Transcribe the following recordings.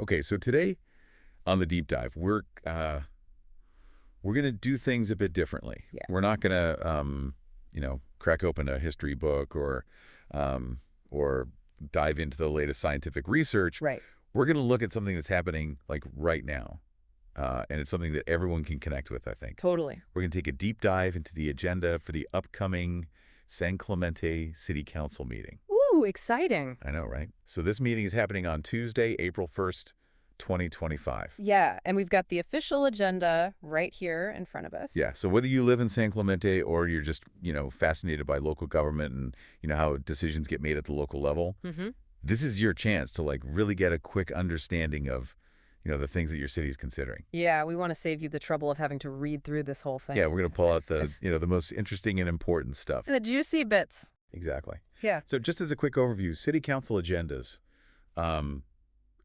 Okay, so today on the deep dive, we're gonna do things a bit differently. Yeah. We're not gonna crack open a history book um, or dive into the latest scientific research. Right. We're gonna look at something that's happening like right now, and it's something that everyone can connect with. I think Totally. we're gonna take a deep dive into the agenda for the upcoming San Clemente City Council meeting. Ooh, exciting. I know, right? So this meeting is happening on Tuesday, April 1st, 2025. Yeah, and we've got the official agenda right here in front of us. Yeah, so whether you live in San Clemente or you're just, fascinated by local government and, how decisions get made at the local level, this is your chance to, like, really get a quick understanding of, the things that your city is considering. Yeah, we want to save you the trouble of having to read through this whole thing. Yeah, we're going to pull out the most interesting and important stuff. The juicy bits. Exactly. Yeah. So just as a quick overview, city council agendas,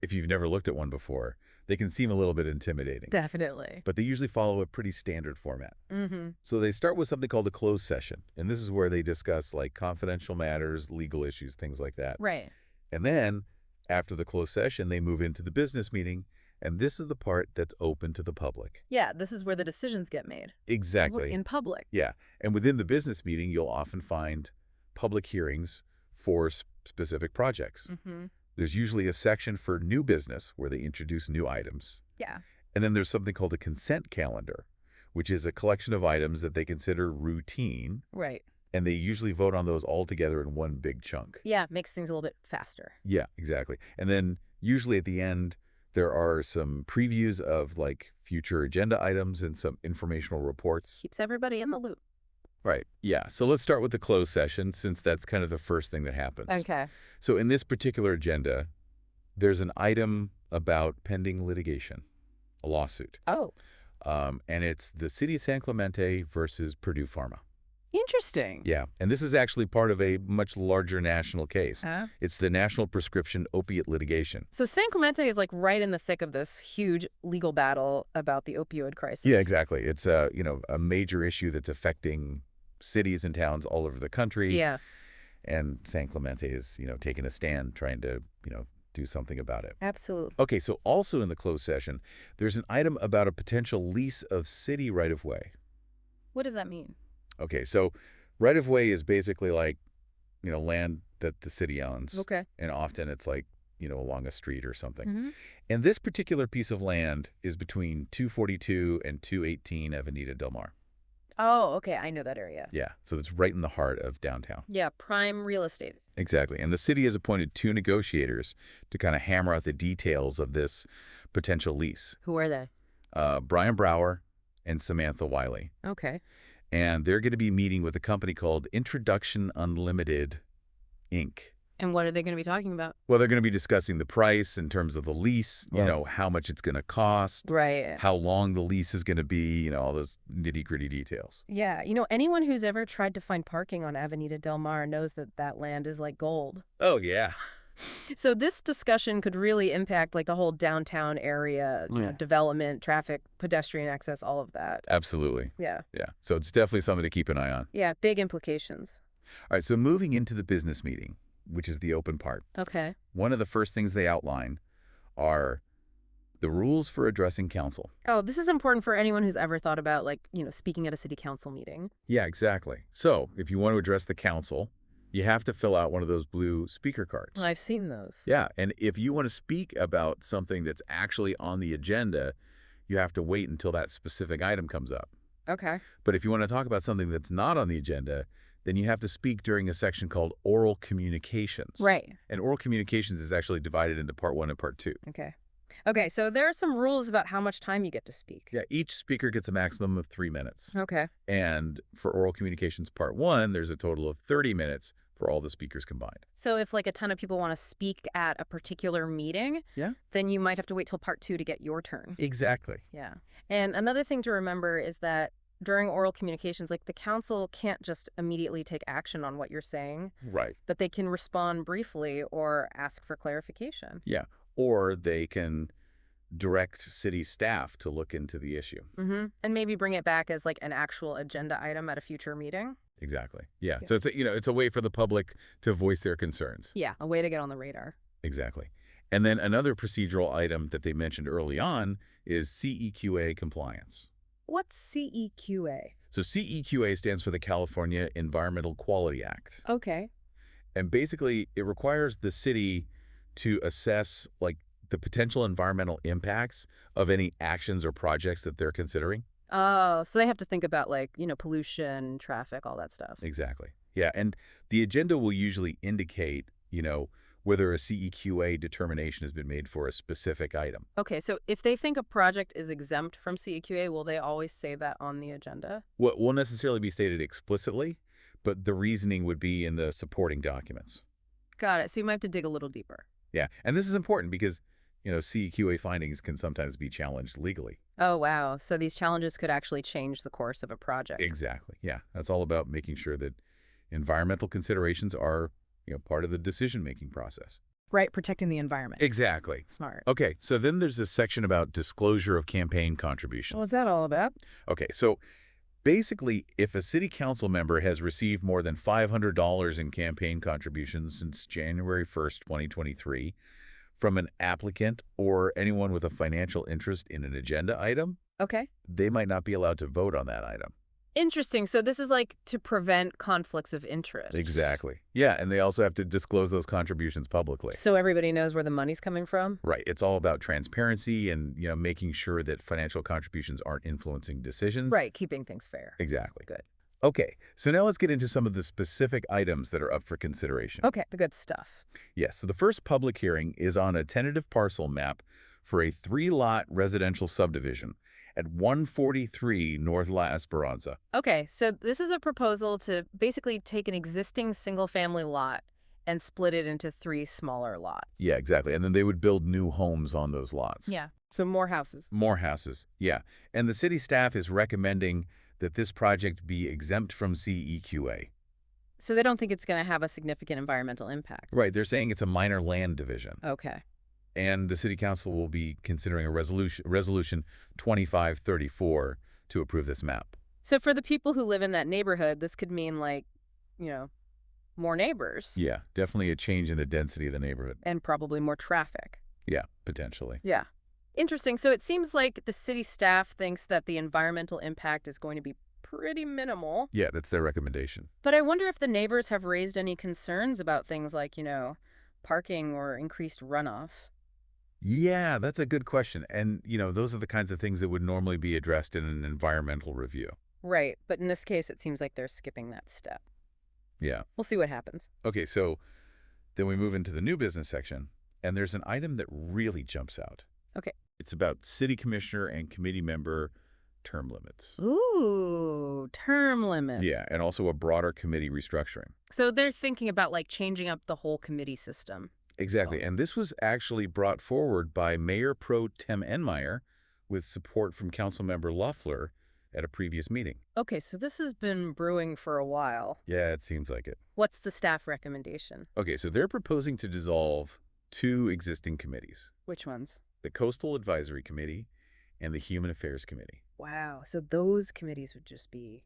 if you've never looked at one before, they can seem a little bit intimidating. Definitely. But they usually follow a pretty standard format. Mm-hmm. So they start with something called a closed session, and this is where they discuss like confidential matters, legal issues, things like that. Right. And then after the closed session, they move into the business meeting, and this is the part that's open to the public. Yeah, this is where the decisions get made. Exactly. In public. Yeah. And within the business meeting, you'll often find public hearings for specific projects. Mm-hmm. There's usually a section for new business where they introduce new items. Yeah. And then there's something called a consent calendar, which is a collection of items that they consider routine. Right. And they usually vote on those all together in one big chunk. Yeah, makes things a little bit faster. Yeah, exactly. And then usually at the end, there are some previews of like future agenda items and some informational reports. Keeps everybody in the loop. Right. Yeah. So let's start with the closed session since that's kind of the first thing that happens. Okay. So in this particular agenda, there's an item about pending litigation, a lawsuit. Oh. And it's the city of San Clemente versus Purdue Pharma. Interesting. Yeah. And this is actually part of a much larger national case. Huh? It's the National Prescription Opiate Litigation. So San Clemente is like right in the thick of this huge legal battle about the opioid crisis. Yeah, exactly. It's a major issue that's affecting cities and towns all over the country. Yeah. And San Clemente is, taking a stand trying to, do something about it. Absolutely. Okay, so also in the closed session, there's an item about a potential lease of city right-of-way. What does that mean? Okay, so right-of-way is basically like, land that the city owns. Okay. And often it's like, along a street or something. Mm-hmm. And this particular piece of land is between 242 and 218 Avenida Del Mar. Oh, okay. I know that area. Yeah, so it's right in the heart of downtown. Yeah, prime real estate. Exactly. And the city has appointed two negotiators to kind of hammer out the details of this potential lease. Who are they? Brian Brower and Samantha Wiley. Okay. And they're going to be meeting with a company called Introduction Unlimited, Inc. And what are they going to be talking about? Well, they're going to be discussing the price in terms of the lease, Right. how much it's going to cost, Right. how long the lease is going to be, all those nitty-gritty details. Yeah. Anyone who's ever tried to find parking on Avenida Del Mar knows that that land is like gold. Oh, yeah. So this discussion could really impact like the whole downtown area, Yeah. development, traffic, pedestrian access, all of that. Absolutely. Yeah. Yeah. So it's definitely something to keep an eye on. Yeah. Big implications. All right, so moving into the business meeting, which is the open part, Okay. one of the first things they outline are the rules for addressing council. Oh, this is important for anyone who's ever thought about like, speaking at a city council meeting. Yeah, exactly. So if you want to address the council, you have to fill out one of those blue speaker cards. I've seen those. Yeah, and if you want to speak about something that's actually on the agenda, you have to wait until that specific item comes up. Okay. But if you want to talk about something that's not on the agenda, then you have to speak during a section called oral communications. Right. And oral communications is actually divided into part 1 and part 2. Okay. Okay, so there are some rules about how much time you get to speak. Yeah, each speaker gets a maximum of 3 minutes. Okay. And for oral communications part 1, there's a total of 30 minutes for all the speakers combined. So if like a ton of people want to speak at a particular meeting, Yeah. then you might have to wait till part 2 to get your turn. Exactly. Yeah. And another thing to remember is that during oral communications, like the council can't just immediately take action on what you're saying, Right. but they can respond briefly or ask for clarification. Yeah. Or they can direct city staff to look into the issue. Mm-hmm. And maybe bring it back as like an actual agenda item at a future meeting. Exactly. Yeah. Yeah. So it's a way for the public to voice their concerns. Yeah, a way to get on the radar. Exactly. And then another procedural item that they mentioned early on is CEQA compliance. What's CEQA? So CEQA stands for the California Environmental Quality Act. Okay. And basically, it requires the city to assess, like, the potential environmental impacts of any actions or projects that they're considering. Oh, so they have to think about like, pollution, traffic, all that stuff. Exactly. Yeah, and the agenda will usually indicate, whether a CEQA determination has been made for a specific item. Okay, so if they think a project is exempt from CEQA, will they always say that on the agenda? What won't necessarily be stated explicitly, but the reasoning would be in the supporting documents. Got it. So you might have to dig a little deeper. Yeah, and this is important because, CEQA findings can sometimes be challenged legally. Oh, wow. So these challenges could actually change the course of a project. Exactly. Yeah, that's all about making sure that environmental considerations are, part of the decision-making process. Right, protecting the environment. Exactly. Smart. Okay, so then there's this section about disclosure of campaign contributions. What's that all about? Okay, so basically, if a city council member has received more than $500 in campaign contributions since January 1st, 2023, from an applicant or anyone with a financial interest in an agenda item, Okay. they might not be allowed to vote on that item. Interesting. So this is like to prevent conflicts of interest. Exactly. Yeah, and they also have to disclose those contributions publicly. So everybody knows where the money's coming from? Right. It's all about transparency and, making sure that financial contributions aren't influencing decisions. Right, keeping things fair. Exactly. Good. Okay, so now let's get into some of the specific items that are up for consideration. Okay, the good stuff. Yes, so the first public hearing is on a tentative parcel map for a 3-lot residential subdivision at 143 North La Esperanza. Okay, so this is a proposal to basically take an existing single-family lot and split it into 3 smaller lots. Yeah, exactly. And then they would build new homes on those lots. Yeah, so more houses. More houses, yeah. And the city staff is recommending that this project be exempt from CEQA. So they don't think it's going to have a significant environmental impact. Right, they're saying it's a minor land division. Okay. And the city council will be considering a resolution 2534 to approve this map. So for the people who live in that neighborhood, this could mean like, more neighbors. Yeah, definitely a change in the density of the neighborhood. And probably more traffic. Yeah, potentially. Yeah. Interesting. So it seems like the city staff thinks that the environmental impact is going to be pretty minimal. Yeah, that's their recommendation. But I wonder if the neighbors have raised any concerns about things like, parking or increased runoff. Yeah, that's a good question. And, those are the kinds of things that would normally be addressed in an environmental review. Right. But in this case, it seems like they're skipping that step. Yeah. We'll see what happens. Okay, so then we move into the new business section, and there's an item that really jumps out. Okay. It's about city commissioner and committee member term limits. Ooh, term limits. Yeah, and also a broader committee restructuring. So they're thinking about like changing up the whole committee system. Exactly, and this was actually brought forward by Mayor Pro Tem Enmeyer with support from Councilmember Loeffler at a previous meeting. Okay, so this has been brewing for a while. Yeah, it seems like it. What's the staff recommendation? Okay, so they're proposing to dissolve 2 existing committees, Which ones? the Coastal Advisory Committee and the Human Affairs Committee. Wow, so those committees would just be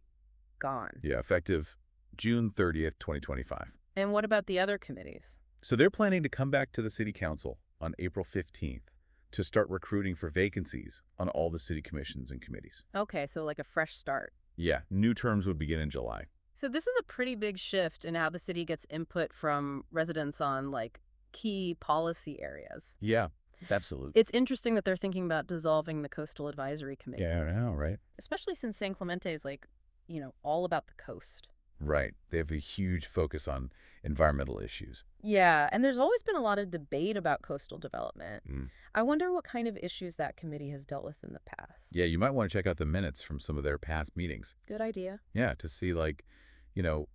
gone. Yeah, effective June 30th, 2025. And what about the other committees? So they're planning to come back to the City Council on April 15th to start recruiting for vacancies on all the city commissions and committees. Okay, so like a fresh start. Yeah, new terms would begin in July. So this is a pretty big shift in how the city gets input from residents on like key policy areas. Yeah, absolutely. It's interesting that they're thinking about dissolving the Coastal Advisory Committee. Yeah, I know, right? Especially since San Clemente is like, all about the coast. Right. They have a huge focus on environmental issues. Yeah, and there's always been a lot of debate about coastal development. Mm. I wonder what kind of issues that committee has dealt with in the past. Yeah, you might want to check out the minutes from some of their past meetings. Good idea. Yeah, to see, like,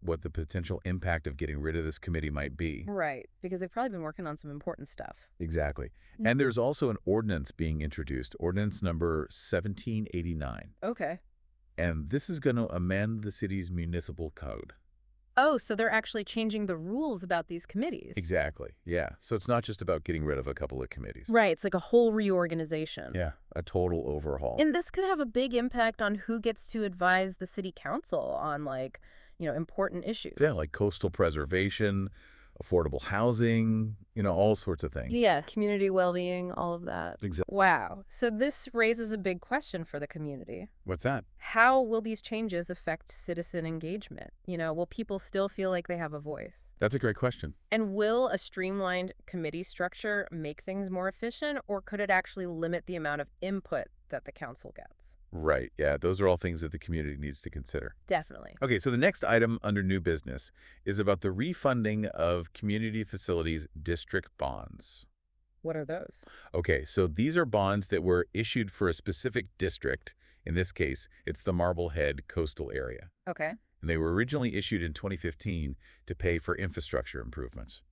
what the potential impact of getting rid of this committee might be. Right, because they've probably been working on some important stuff. Exactly. And there's also an ordinance being introduced, ordinance number 1789. Okay. And this is going to amend the city's municipal code. Oh, so they're actually changing the rules about these committees. Exactly. Yeah. So it's not just about getting rid of a couple of committees. Right, it's like a whole reorganization. Yeah. A total overhaul. And this could have a big impact on who gets to advise the city council on, like, important issues. Yeah, like coastal preservation, affordable housing, all sorts of things. Yeah, community well-being, all of that. Exactly. Wow. So this raises a big question for the community. What's that? How will these changes affect citizen engagement? Will people still feel like they have a voice? That's a great question. And will a streamlined committee structure make things more efficient, or could it actually limit the amount of input that the council gets? Right. Yeah, those are all things that the community needs to consider. Definitely. Okay, so the next item under new business is about the refunding of community facilities district bonds. What are those? Okay, so these are bonds that were issued for a specific district. In this case, it's the Marblehead coastal area. Okay. And they were originally issued in 2015 to pay for infrastructure improvements.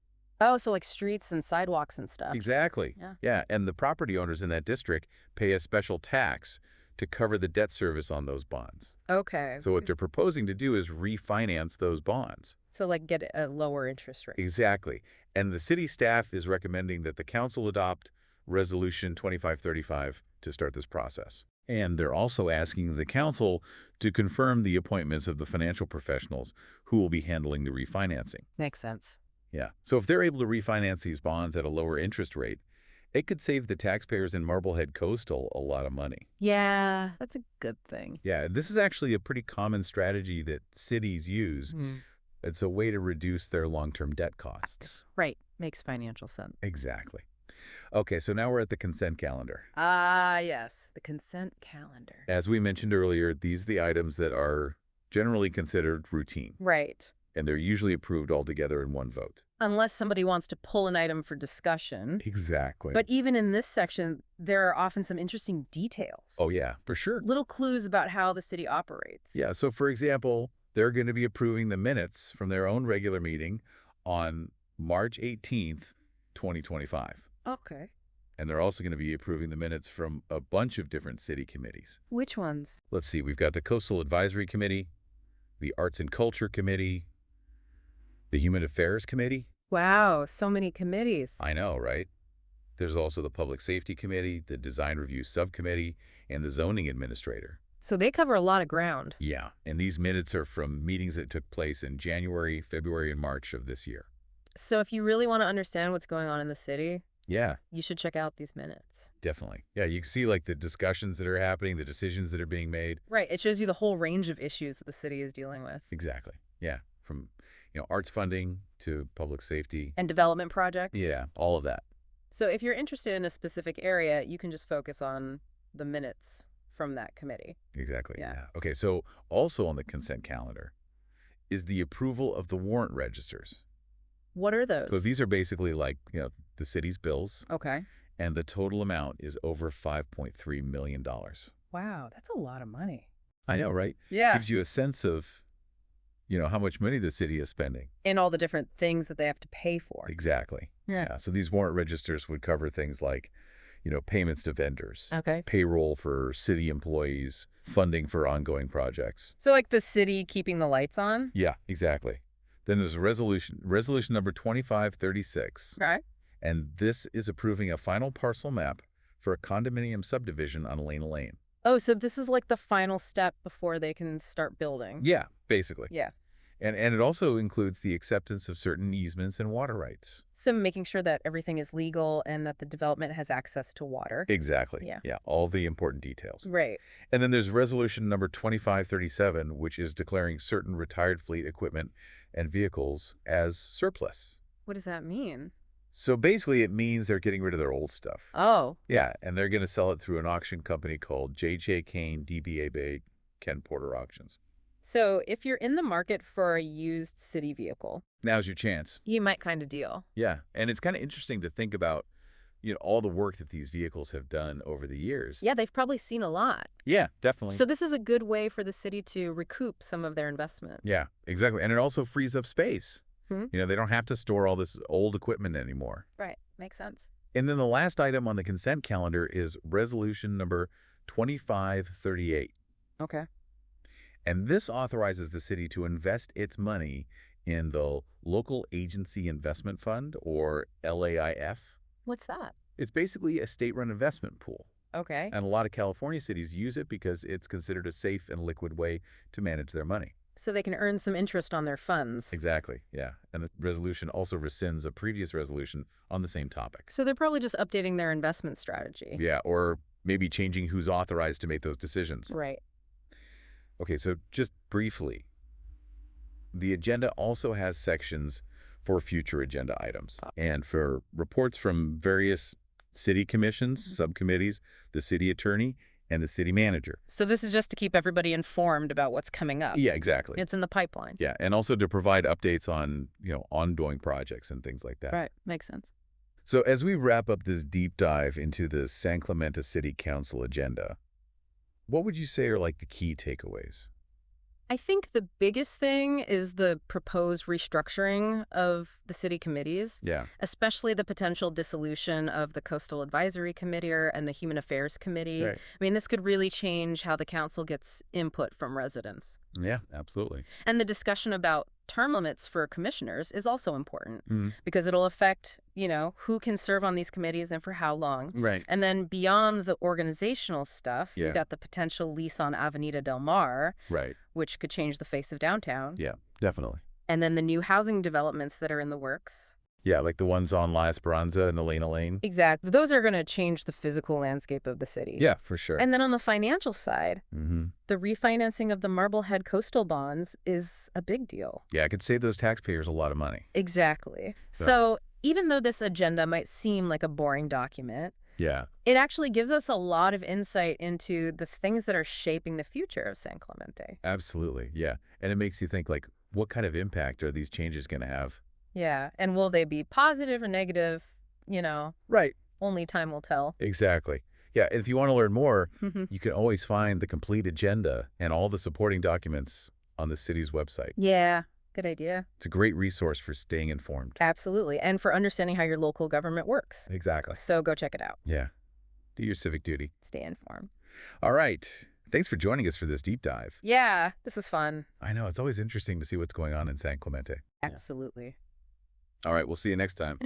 Oh, so like streets and sidewalks and stuff. Exactly. Yeah. Yeah, and the property owners in that district pay a special tax to cover the debt service on those bonds. Okay. So what they're proposing to do is refinance those bonds. So like get a lower interest rate. Exactly. And the city staff is recommending that the council adopt Resolution 2535 to start this process. And they're also asking the council to confirm the appointments of the financial professionals who will be handling the refinancing. Makes sense. Yeah. So if they're able to refinance these bonds at a lower interest rate, it could save the taxpayers in Marblehead Coastal a lot of money. Yeah, that's a good thing. Yeah, this is actually a pretty common strategy that cities use. It's a way to reduce their long-term debt costs. Right. Makes financial sense. Exactly. Okay, so now we're at the consent calendar. Ah, yes. The consent calendar. As we mentioned earlier, these are the items that are generally considered routine, Right. and they're usually approved all together in one vote. Unless somebody wants to pull an item for discussion. Exactly. But even in this section, there are often some interesting details. Oh, yeah, for sure. Little clues about how the city operates. Yeah, so for example, they're going to be approving the minutes from their own regular meeting on March 18th, 2025. Okay. And they're also going to be approving the minutes from a bunch of different city committees. Which ones? Let's see, we've got the Coastal Advisory Committee, the Arts and Culture Committee, the Human Affairs Committee. Wow, so many committees. I know, right? There's also the Public Safety Committee, the Design Review Subcommittee, and the Zoning Administrator. So they cover a lot of ground. Yeah, and these minutes are from meetings that took place in January, February, and March of this year. So if you really want to understand what's going on in the city, Yeah, you should check out these minutes. definitely. Yeah, you can see like the discussions that are happening, the decisions that are being made. Right. It shows you the whole range of issues that the city is dealing with. Exactly. Yeah, from arts funding to public safety. And development projects. Yeah, all of that. So if you're interested in a specific area, you can just focus on the minutes from that committee. Exactly. Yeah. Okay, so also on the consent calendar is the approval of the warrant registers. What are those? So these are basically like, the city's bills, Okay. and the total amount is over $5.3 million. Wow, that's a lot of money. I know, right? Yeah. Gives you a sense of, how much money the city is spending. And all the different things that they have to pay for. Exactly. Yeah. So these warrant registers would cover things like, payments to vendors, Okay. payroll for city employees, funding for ongoing projects. So like the city keeping the lights on? Yeah, exactly. Then there's resolution number 2536. Right. And this is approving a final parcel map for a condominium subdivision on Lane Lane. Oh, so this is like the final step before they can start building. Yeah, basically. Yeah. And it also includes the acceptance of certain easements and water rights. So making sure that everything is legal and that the development has access to water. Exactly. Yeah. Yeah, all the important details. Right. And then there's resolution number 2537, which is declaring certain retired fleet equipment and vehicles as surplus. What does that mean? So basically it means they're getting rid of their old stuff. Oh. Yeah, and they're going to sell it through an auction company called J.J. Kane DBA Bay Ken Porter Auctions. So if you're in the market for a used city vehicle, Now's your chance. you might kind of deal. Yeah, and it's kind of interesting to think about, all the work that these vehicles have done over the years. Yeah, they've probably seen a lot. Yeah, definitely. So this is a good way for the city to recoup some of their investment. Yeah, exactly. And it also frees up space. Hmm. They don't have to store all this old equipment anymore. Right. Makes sense. And then the last item on the consent calendar is resolution number 2538. Okay. And this authorizes the city to invest its money in the Local Agency Investment Fund, or LAIF. What's that? It's basically a state-run investment pool. Okay. And a lot of California cities use it because it's considered a safe and liquid way to manage their money. So they can earn some interest on their funds. Exactly, yeah. And the resolution also rescinds a previous resolution on the same topic. So they're probably just updating their investment strategy. Yeah, or maybe changing who's authorized to make those decisions. Right. Okay, so just briefly, the agenda also has sections for future agenda items and for reports from various city commissions, subcommittees, the city attorney, and the city manager. So this is just to keep everybody informed about what's coming up. Yeah, exactly. It's in the pipeline. Yeah, and also to provide updates on, ongoing projects and things like that. Right. Makes sense. So as we wrap up this deep dive into the San Clemente City Council agenda, what would you say are like the key takeaways? I think the biggest thing is the proposed restructuring of the city committees, Yeah, especially the potential dissolution of the Coastal Advisory Committee and the Human Affairs Committee. right. I mean, this could really change how the council gets input from residents. Yeah, absolutely. And the discussion about term limits for commissioners is also important Mhm. because it'll affect, who can serve on these committees and for how long. Right. And then beyond the organizational stuff, Yeah. we've got the potential lease on Avenida Del Mar, Right. which could change the face of downtown. Yeah, definitely. And then the new housing developments that are in the works. Yeah, like the ones on La Esperanza and Elena Lane. Exactly. Those are going to change the physical landscape of the city. Yeah, for sure. And then on the financial side, Mm-hmm. the refinancing of the Marblehead coastal bonds is a big deal. Yeah, it could save those taxpayers a lot of money. Exactly. So- So even though this agenda might seem like a boring document, Yeah. it actually gives us a lot of insight into the things that are shaping the future of San Clemente. Absolutely, yeah. And it makes you think, like, what kind of impact are these changes going to have? Yeah. And will they be positive or negative? Right. Only time will tell. Exactly. Yeah, if you want to learn more, Mhm. you can always find the complete agenda and all the supporting documents on the city's website. Yeah. Good idea. It's a great resource for staying informed. Absolutely. And for understanding how your local government works. Exactly. So go check it out. Yeah. Do your civic duty. Stay informed. All right. Thanks for joining us for this deep dive. Yeah. This was fun. I know, it's always interesting to see what's going on in San Clemente. Absolutely. All right, we'll see you next time.